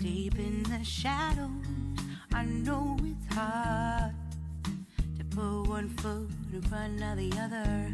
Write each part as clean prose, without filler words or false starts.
Deep in the shadows, I know it's hard to put one foot in front of the other.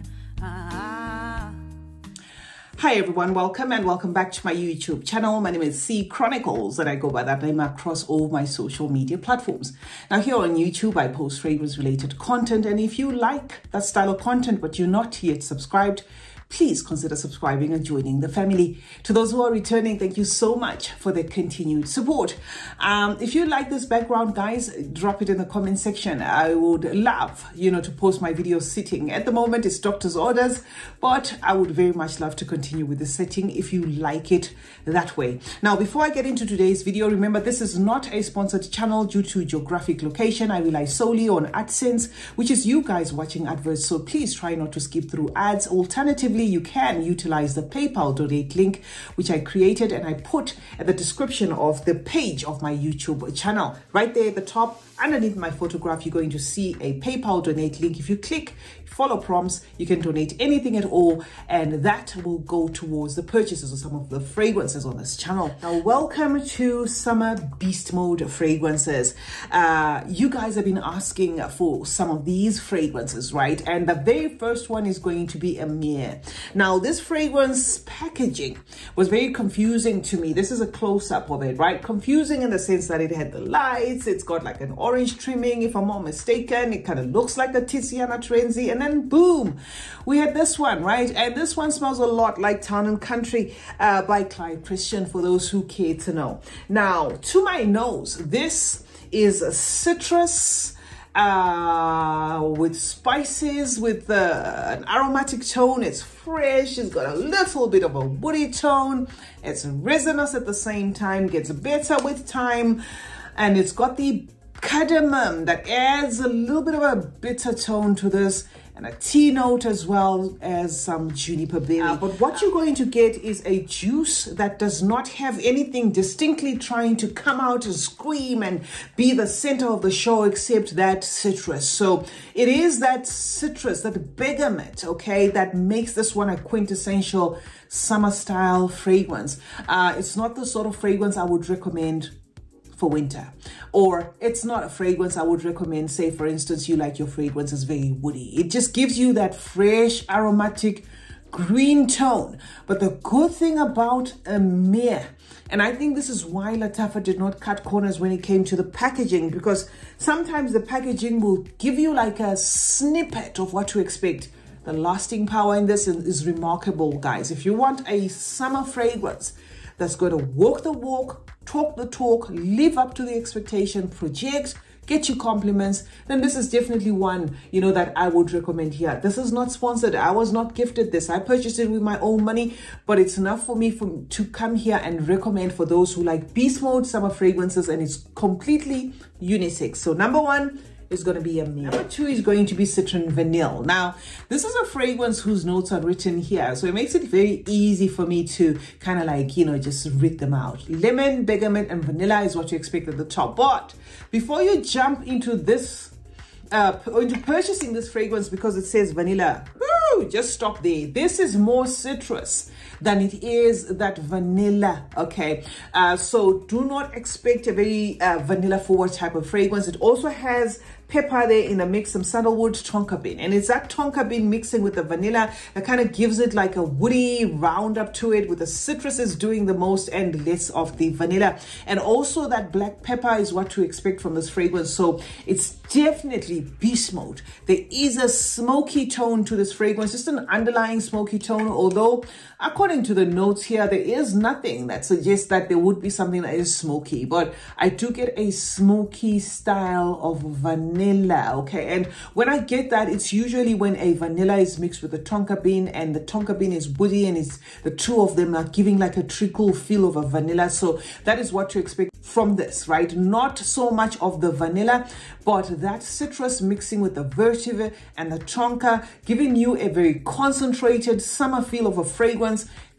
Hi everyone, welcome and welcome back to my YouTube channel. My name is CeeChronicles and I go by that name across all my social media platforms. Now here on YouTube, I post fragrance related content, and if you like that style of content but you're not yet subscribed, please consider subscribing and joining the family. To those who are returning, thank you so much for the continued support. If you like this background, guys, drop it in the comment section. I would love, to post my videos sitting. At the moment, it's doctor's orders, but I would very much love to continue with the setting if you like it that way. Now, before I get into today's video, remember this is not a sponsored channel due to geographic location. I rely solely on AdSense, which is you guys watching adverts, so please try not to skip through ads. Alternatively, you can utilize the PayPal donate link, which I created and I put at the description of the page of my YouTube channel. Right there at the top, underneath my photograph, you're going to see a PayPal donate link. If you click follow prompts, you can donate anything at all, and that will go towards the purchases of some of the fragrances on this channel. Now, welcome to Summer Beast Mode fragrances. You guys have been asking for some of these fragrances, right? And the very first one is going to be Aay. Now, this fragrance packaging was very confusing to me. This is a close-up of it, right? Confusing in the sense that it had the lights, it's got like an orange trimming, if I'm not mistaken. It kind of looks like a Tiziana Trenzi, and then boom, we had this one, right? And this one smells a lot like Town and Country by Clyde Christian, for those who care to know. Now, to my nose, this is a citrus with spices, with an aromatic tone. It's fresh, it's got a little bit of a woody tone, it's resinous at the same time, gets better with time, and it's got the cardamom that adds a little bit of a bitter tone to this, and a tea note as well as some juniper berry. But what you're going to get is a juice that does not have anything distinctly trying to come out and scream and be the center of the show, except that citrus. So it is that citrus, that bergamot, okay, that makes this one a quintessential summer style fragrance. It's not the sort of fragrance I would recommend for winter, or it's not a fragrance I would recommend, say for instance you like your fragrances very woody. It just gives you that fresh aromatic green tone. But the good thing about Aay, and I think this is why Latafa did not cut corners when it came to the packaging, because sometimes the packaging will give you like a snippet of what to expect. The lasting power in this is remarkable, guys. If you want a summer fragrance that's going to walk the walk, talk the talk, live up to the expectation, project, get you compliments, then this is definitely one, that I would recommend here. This is not sponsored. I was not gifted this. I purchased it with my own money, but it's enough for me to come here and recommend for those who like beast mode summer fragrances, and it's completely unisex. So number one is going to be Aay. Number two is going to be Citron Vanille. Now, this is a fragrance whose notes are written here, so it makes it very easy for me to kind of like, just read them out. Lemon, bergamot, and vanilla is what you expect at the top. But before you jump into this, into purchasing this fragrance because it says vanilla, just stop there. This is more citrus than it is that vanilla, okay? So do not expect a very vanilla forward type of fragrance. It also has pepper there in the mix, some sandalwood, tonka bean, and it's that tonka bean mixing with the vanilla that kind of gives it like a woody roundup to it, with the citrus is doing the most and less of the vanilla. And also that black pepper is what to expect from this fragrance. So it's definitely beast mode. There is a smoky tone to this fragrance, just an underlying smoky tone, although according to the notes here, there is nothing that suggests that there would be something that is smoky, but I do get a smoky style of vanilla, okay? And when I get that, it's usually when a vanilla is mixed with the tonka bean, and the tonka bean is woody, and it's the two of them are giving like a trickle feel of a vanilla. So that is what to expect from this, right? Not so much of the vanilla, but that citrus mixing with the vetiver and the tonka, giving you a very concentrated summer feel of a fragrance.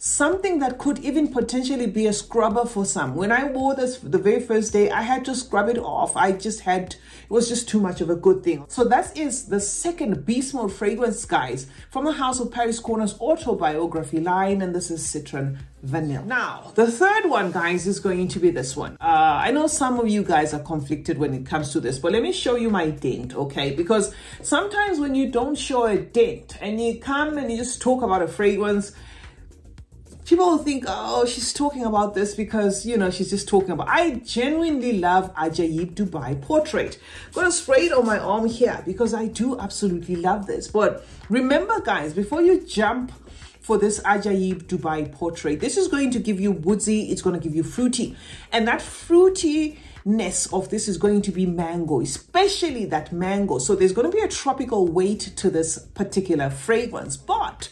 something that could even potentially be a scrubber for some. When I wore this the very first day, I had to scrub it off. It was just too much of a good thing. So that is the second Beast Mode fragrance, guys, from the House of Paris Corner's autobiography line, and this is Citron Vanilla. Now, the third one, guys, is going to be this one. I know some of you guys are conflicted when it comes to this, but let me show you my dent, okay? Because sometimes when you don't show a dent and you come and you just talk about a fragrance, people will think, oh, she's talking about this because, you know, she's just talking about. I genuinely love Aay Dubai Portrait. I'm going to spray it on my arm here because I do absolutely love this. But remember, guys, before you jump for this Aay Dubai Portrait, this is going to give you woodsy, it's going to give you fruity. And that fruitiness of this is going to be mango, especially that mango. So there's going to be a tropical weight to this particular fragrance. But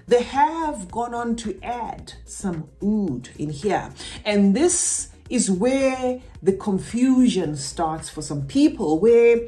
they have gone on to add some oud in here. And this is where the confusion starts for some people, where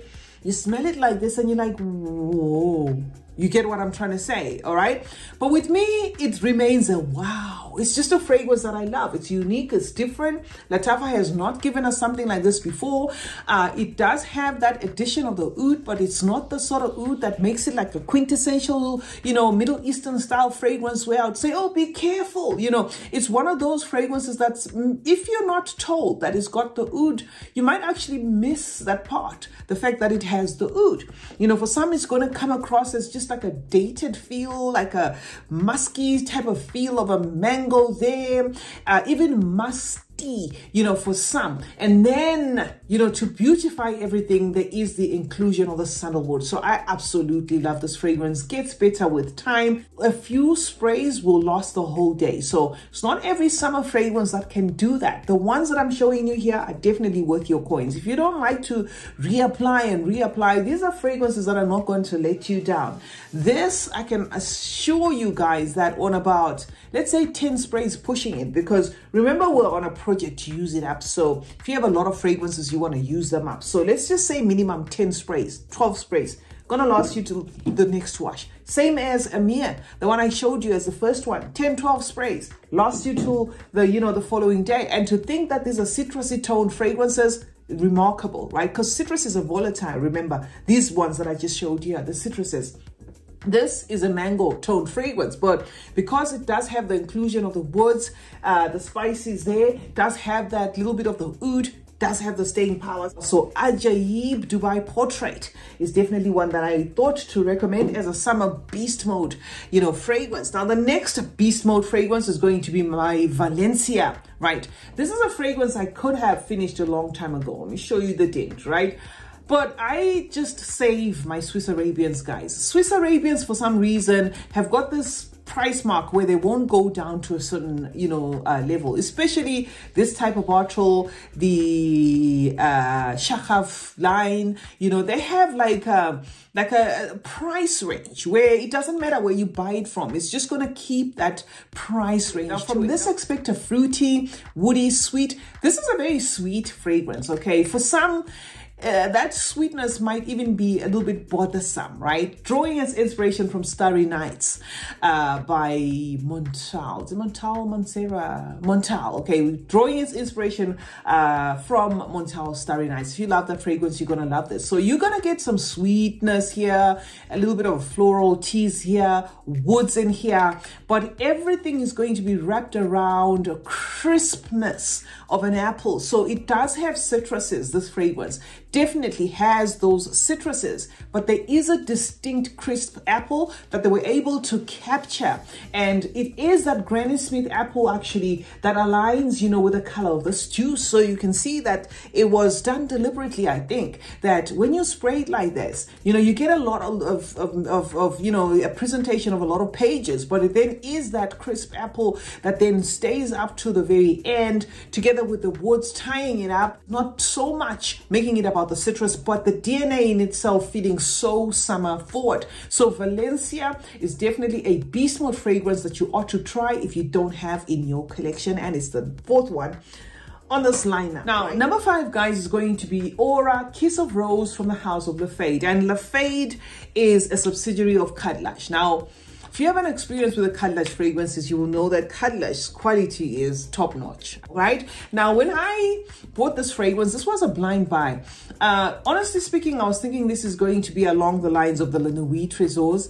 you smell it like this and you're like, whoa. You get what I'm trying to say, all right? But with me, it remains a wow. It's just a fragrance that I love. It's unique, it's different. Lattafa has not given us something like this before. It does have that addition of the oud, but it's not the sort of oud that makes it like a quintessential, you know, Middle Eastern style fragrance where I would say, oh, be careful. You know, it's one of those fragrances that's, if you're not told that it's got the oud, you might actually miss that part. The fact that it has the oud. You know, for some, it's going to come across as just like a dated feel, like a musky type of feel of a mango there, even musty, you know, for some. And then, you know, to beautify everything, there is the inclusion of the sandalwood. So I absolutely love this fragrance. Gets better with time. A few sprays will last the whole day. So it's not every summer fragrance that can do that. The ones that I'm showing you here are definitely worth your coins. If you don't like to reapply and reapply, these are fragrances that are not going to let you down. This, I can assure you guys that on about, let's say 10 sprays pushing it, because remember, we're on a project to use it up. So if you have a lot of fragrances, you want to use them up. So let's just say minimum 10 sprays, 12 sprays, gonna last you till the next wash. Same as Amir, the one I showed you as the first one, 10, 12 sprays, last you till the, you know, the following day. And to think that these are citrusy toned fragrances, remarkable, right? Because citrus is a volatile. Remember, these ones that I just showed you are the citruses. This is a mango toned fragrance, but because it does have the inclusion of the woods, the spices there, does have that little bit of the oud, does have the staying power. So Aay Dubai Portrait is definitely one that I thought to recommend as a summer beast mode, you know, fragrance. Now the next beast mode fragrance is going to be my Valencia, right? This is a fragrance I could have finished a long time ago. Let me show you the date, right? But I just save my Swiss Arabians, guys. Swiss Arabians, for some reason, have got this price mark where they won't go down to a certain, you know, level. Especially this type of bottle, the Shachaf line, you know, they have like a price range where it doesn't matter where you buy it from. It's just going to keep that price range. Now, from this aspect of fruity, woody, sweet, this is a very sweet fragrance, okay? For some, that sweetness might even be a little bit bothersome, right? Drawing its inspiration from Starry Nights by Montal. Is it Montal? Montserrat? Montal, okay. Drawing its inspiration from Montal Starry Nights. If you love that fragrance, you're going to love this. So you're going to get some sweetness here, a little bit of floral teas here, woods in here, but everything is going to be wrapped around a crispness of an apple. So it does have citruses, this fragrance. Definitely has those citruses, but there is a distinct crisp apple that they were able to capture. And it is that Granny Smith apple actually that aligns, you know, with the color of this juice. So you can see that it was done deliberately. I think that when you spray it like this, you know, you get a lot of you know, a presentation of a lot of pages, but it then is that crisp apple that then stays up to the very end, together with the woods tying it up, not so much making it about the citrus, but the DNA in itself feeling so summer forward. So Valencia is definitely a beast mode fragrance that you ought to try if you don't have in your collection, and it's the fourth one on this lineup. Now, number 5, guys, is going to be Aura Kiss of Rose from the House of Lafayette. And Lafayette is a subsidiary of Cutlash. Now, If you have an experience with the Cutlass fragrances, you will know that Cutlass quality is top notch, right? Now, when I bought this fragrance, this was a blind buy. Honestly speaking, I was thinking this is going to be along the lines of the La Nuit Trésors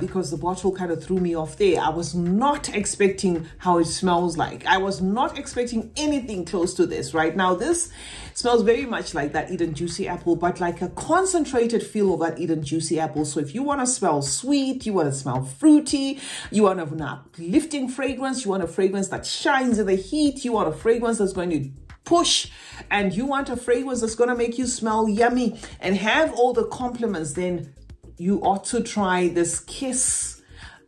because the bottle kind of threw me off there. I was not expecting how it smells like. I was not expecting anything close to this. Right now, this smells very much like that Eden Juicy Apple, but like a concentrated feel of that Eden Juicy Apple. So if you want to smell sweet, you want to smell fruity, you want an uplifting fragrance, you want a fragrance that shines in the heat, you want a fragrance that's going to push, and you want a fragrance that's going to make you smell yummy and have all the compliments, then you ought to try this Kiss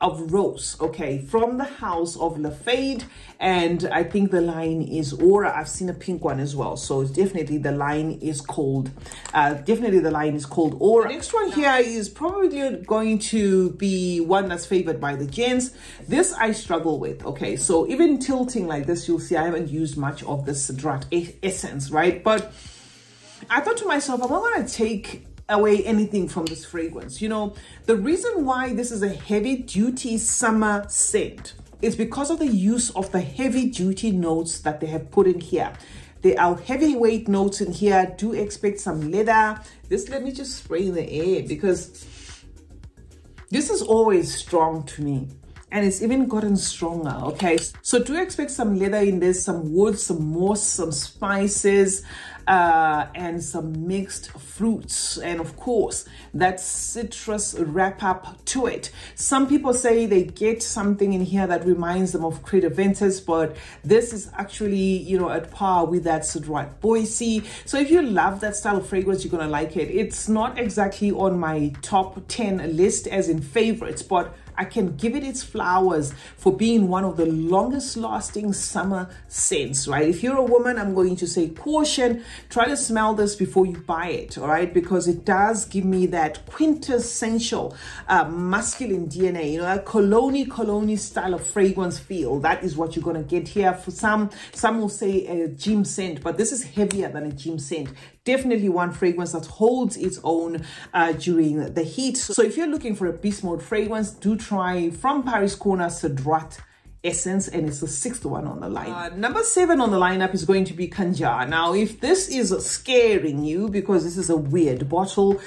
of Rose, okay, from the house of Lafade, and I think the line is Aura. I've seen a pink one as well, so definitely the line is called Aura. The next one here is probably going to be one that's favored by the gents. This I struggle with, okay, so even tilting like this, you'll see I haven't used much of the Sedre essence, right? But I thought to myself, I'm not going to take away anything from this fragrance. You know, the reason why this is a heavy duty summer scent is because of the use of the heavy duty notes that they have put in here. There are heavyweight notes in here. Do expect some leather. This, let me just spray in the air because this is always strong to me. And it's even gotten stronger, okay? So do expect some leather in this, some wood, some moss, some spices, and some mixed fruits. And of course, that citrus wrap up to it. Some people say they get something in here that reminds them of Creative Ventus, but this is actually, you know, at par with that Sedre Boise. So if you love that style of fragrance, you're gonna like it. It's not exactly on my top 10 list as in favorites, but I can give it its flowers for being one of the longest lasting summer scents, right? If you're a woman, I'm going to say caution, try to smell this before you buy it, all right? Because it does give me that quintessential masculine DNA, you know, a cologne style of fragrance feel. That is what you're gonna get here. For some will say a gym scent, but this is heavier than a gym scent. Definitely one fragrance that holds its own during the heat. So if you're looking for a beast mode fragrance, do try from Paris Corner Sedre Essence, and it's the 6th one on the line. Number 7 on the lineup is going to be Kanjar. Now, if this is scaring you because this is a weird bottle,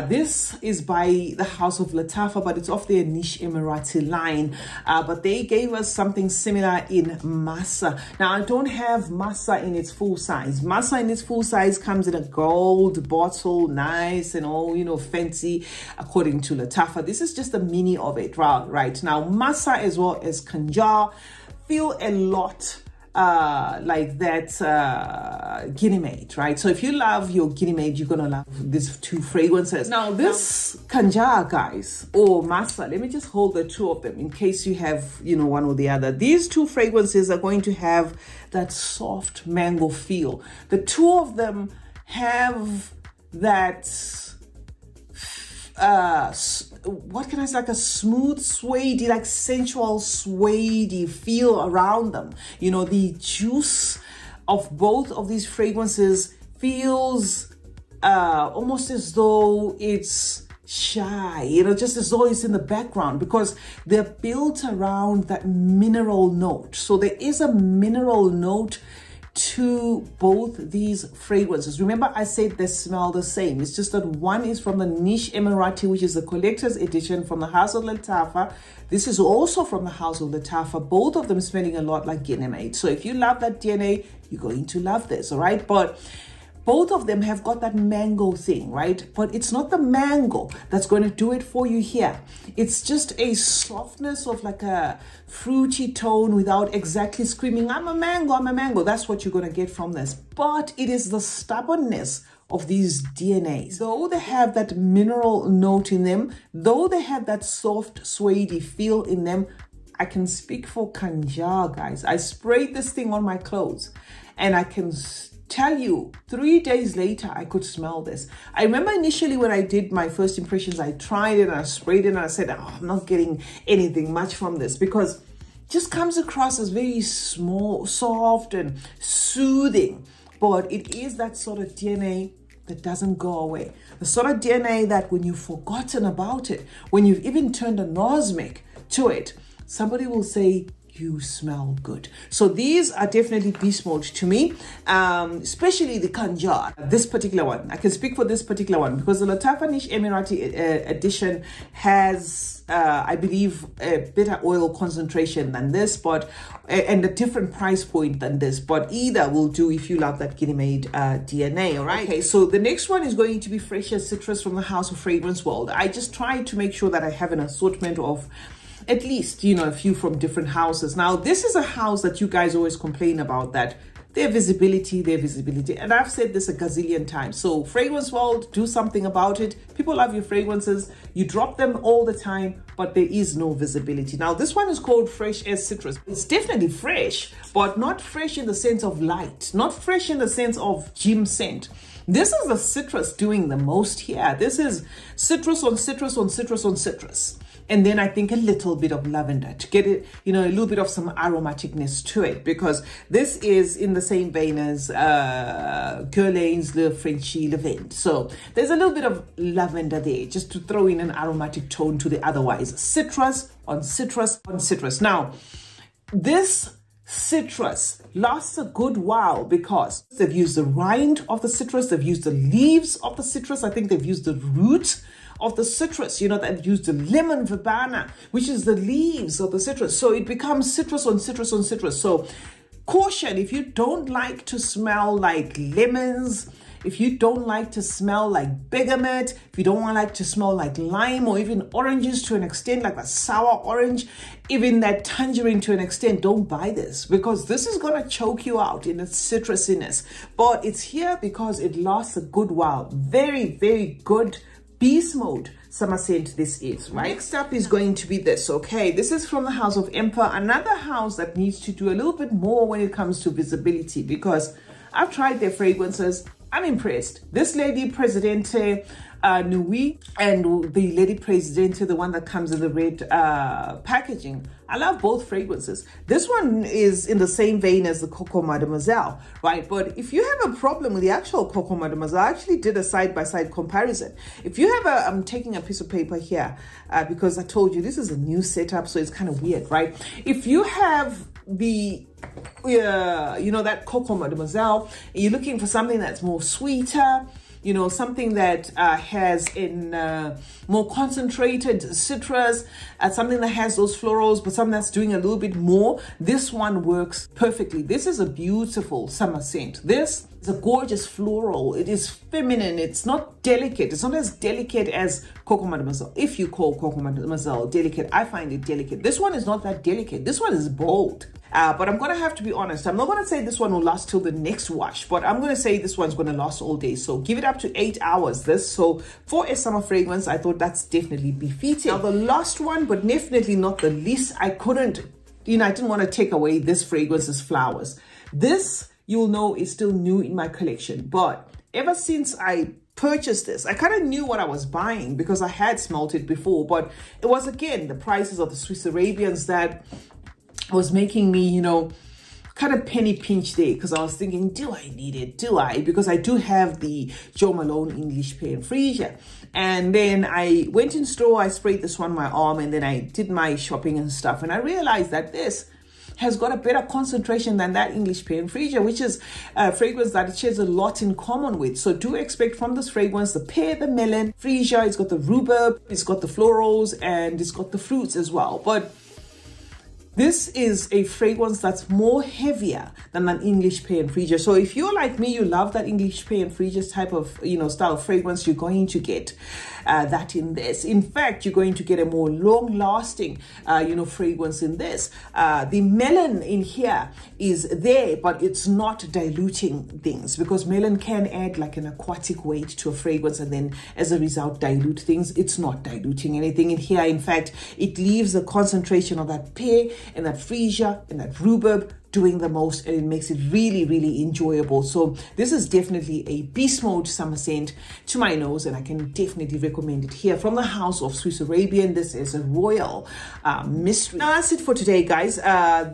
this is by the house of Latafa, but it's off their niche Emirati line. But they gave us something similar in Massa. Now, I don't have Massa in its full size. Massa in its full size comes in a gold bottle, nice and all, you know, fancy, according to Latafa. This is just a mini of it, right? Now, Massa as well as Kanjar feel a lot like that Guinea Maid, right? So if you love your Guinea Maid, you're gonna love these two fragrances. Now this Kanjar, guys, or Massa, let me just hold the two of them in case you have, you know, one or the other. These two fragrances are going to have that soft mango feel. The two of them have that what can I say, like a smooth suede, like sensual suede feel around them. You know, the juice of both of these fragrances feels almost as though it's shy, you know, just as though it's in the background because they're built around that mineral note. So there is a mineral note to both these fragrances. Remember, I said they smell the same. It's just that one is from the niche Emirati, which is the collector's edition from the house of Latafa. This is also from the house of Latafa. Both of them smelling a lot like Guinea Maid. So if you love that DNA, you're going to love this, all right? But both of them have got that mango thing, right? But it's not the mango that's going to do it for you here. It's just a softness of like a fruity tone without exactly screaming, I'm a mango, I'm a mango. That's what you're going to get from this. But it is the stubbornness of these DNAs. Though they have that mineral note in them, though they have that soft, suede feel in them, I can speak for Kanjar, guys. I sprayed this thing on my clothes and I can tell you 3 days later I could smell this. I remember initially when I did my first impressions, I tried it and I sprayed it and I said, oh, I'm not getting anything much from this because it just comes across as very small, soft and soothing. But it is that sort of DNA that doesn't go away. The sort of DNA that when you've forgotten about it, when you've even turned anosmic, to it, somebody will say, you smell good. So these are definitely beast mode to me, especially the Kanjar. This particular one, I can speak for this particular one because the Latafa Niche Emirati edition has, I believe, a better oil concentration than this, but and a different price point than this. But either will do if you love that Guinea made DNA. All right. Okay. So the next one is going to be Fresh as Citrus from the House of Fragrance World. I just try to make sure that I have an assortment of at least, you know, a few from different houses. Now, this is a house that you guys always complain about, that their visibility. And I've said this a gazillion times. So Fragrance World, do something about it. People love your fragrances. You drop them all the time, but there is no visibility. Now, this one is called Fresh as Citrus. It's definitely fresh, but not fresh in the sense of light, not fresh in the sense of gym scent. This is the citrus doing the most here. This is citrus on citrus on citrus on citrus. And then I think a little bit of lavender to get it, you know, a little bit of some aromaticness to it, because this is in the same vein as Guerlain's Le Frenchy Lavende. So there's a little bit of lavender there just to throw in an aromatic tone to the otherwise citrus on citrus on citrus. Now, this citrus lasts a good while because they've used the rind of the citrus, they've used the leaves of the citrus, I think they've used the root of the citrus, you know, they've used the lemon verbena, which is the leaves of the citrus. So it becomes citrus on citrus on citrus. So caution, if you don't like to smell like lemons, if you don't like to smell like bergamot, if you don't like to smell like lime or even oranges to an extent, like a sour orange, even that tangerine to an extent, don't buy this, because this is going to choke you out in its citrusiness. But it's here because it lasts a good while. Very, very good beast mode summer scent this is, right? Next up is going to be this, okay? This is from the House of Emperor, another house that needs to do a little bit more when it comes to visibility, because I've tried their fragrances. I'm impressed. This lady, Presidente Nui, and the lady Presidente, the one that comes in the red packaging. I love both fragrances. This one is in the same vein as the Coco Mademoiselle, right? But if you have a problem with the actual Coco Mademoiselle, I actually did a side-by-side comparison. If you have a, I'm taking a piece of paper here because I told you this is a new setup, so it's kind of weird, right? If you have the you know, that Coco Mademoiselle, you're looking for something that's more sweeter, you know, something that has in more concentrated citrus, something that has those florals, but something that's doing a little bit more, this one works perfectly. This is a beautiful summer scent. This is a gorgeous floral. It is feminine. It's not delicate. It's not as delicate as Coco Mademoiselle. If you call Coco Mademoiselle delicate, I find it delicate. This one is not that delicate. This one is bold. But I'm going to have to be honest. I'm not going to say this one will last till the next wash, but I'm going to say this one's going to last all day. So give it up to 8 hours. This, so for a summer fragrance, I thought that's definitely befitting. Now the last one, but definitely not the least, I couldn't, you know, I didn't want to take away this fragrance is Flowers. This, you'll know, is still new in my collection, but ever since I purchased this, I kind of knew what I was buying because I had smelt it before, but it was again the prices of the Swiss Arabians that was making me, you know, kind of penny pinch there, because I was thinking, do I need it? Do I? Because I do have the Jo Malone English Pear and Freesia. And then I went in store, I sprayed this on my arm, and then I did my shopping and stuff. And I realized that this has got a better concentration than that English Pear and Freesia, which is a fragrance that it shares a lot in common with. So do expect from this fragrance the pear, the melon, Freesia, it's got the rhubarb, it's got the florals, and it's got the fruits as well. But this is a fragrance that's more heavier than an English Pear and Freesia. So if you're like me, you love that English Pear and Freesia type of, you know, style of fragrance, you're going to get that in this. In fact, you're going to get a more long-lasting, you know, fragrance in this. The melon in here is there, but it's not diluting things, because melon can add like an aquatic weight to a fragrance and then as a result dilute things. It's not diluting anything in here. In fact, it leaves a concentration of that pear and that freesia and that rhubarb doing the most, and it makes it really, really enjoyable. So this is definitely a beast mode summer scent to my nose, and I can definitely recommend it here from the house of Swiss Arabian. This is a Royal Mystery. Now that's it for today, guys.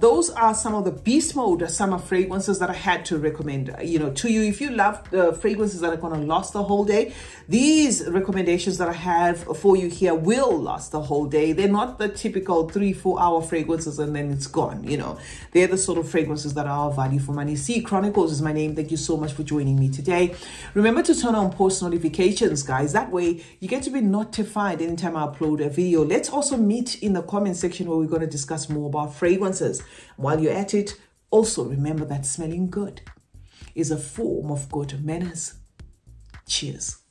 Those are some of the beast mode summer fragrances that I had to recommend, to you. If you love fragrances that are going to last the whole day, these recommendations that I have for you here will last the whole day. They're not the typical 3-4 hour fragrances and then it's gone. They're the sort of fragrances that are value for money. CeeChronicles is my name. Thank you so much for joining me today. Remember to turn on post notifications, guys. That way you get to be notified anytime I upload a video. Let's also meet in the comment section where we're going to discuss more about fragrances. While you're at it, also remember that smelling good is a form of good manners. Cheers.